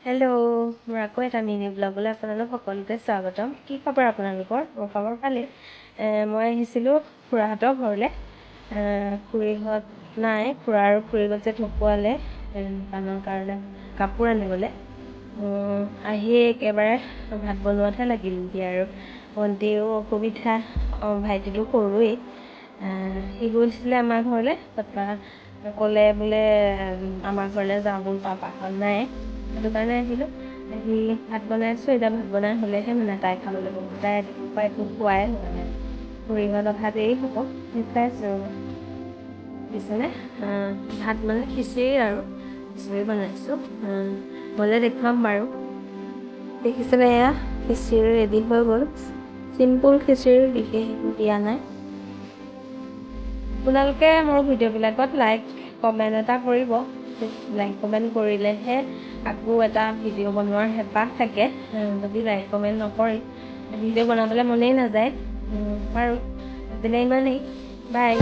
Hello', মোৰ আকৌ এটা মিনি ব্লগলৈ আপোনালোক সকলোকে স্বাগতম। কি খবৰ আপোনালোকৰ? মোৰ খবৰ ভালেই। মই আহিছিলোঁ খুৰাহঁতৰ ঘৰলৈ। খুৰীহঁত নাই, খুৰা আৰু খুৰীহঁত যে ঢকুৱালে দোকানৰ কাৰণে কাপোৰ আনিবলৈ। আহি একেবাৰে ভাত বনোৱাতহে লাগিলগৈ আৰু ভণ্টিও অসুবিধা, ভাইটিটো সৰুৱেই। সি গৈছিলে আমাৰ ঘৰলৈ, তাৰপৰা ক'লে বোলে আমাৰ ঘৰলৈ যাওঁ বোলো, পাপাহঁত নাই, সেইটো কাৰণে আহিলোঁ। আহি ভাত বনাইছোঁ, এতিয়া ভাত বনাই হ'লেহে মানে তাই খাবলৈ ল'ব। তাই ৰাতিপুৱা একো খোৱাই হোৱা নাই। খুৰীহঁত অহা দেৰি হ'ব, চাইছোঁ বুজিছেনে। ভাত মানে খিচিৰি আৰু খিচিৰি বনাইছোঁ, গ'লে দেখুৱাম বাৰু। দেখিছেনে, এয়া খিচিৰি ৰেডি হৈ গ'ল। চিম্পুল খিচিৰি, বিশেষ দিয়া নাই। আপোনালোকে মোৰ ভিডিঅ'বিলাকত লাইক কমেণ্ট এটা কৰিব। লাইক কমেণ্ট কৰিলেহে আকৌ এটা ভিডিঅ' বনোৱাৰ হেঁপাহ থাকে। যদি লাইক কমেণ্ট নকৰে ভিডিঅ' বনাবলৈ মনেই নাযায়। বাৰু আজিলৈ ইমানেই, বাই।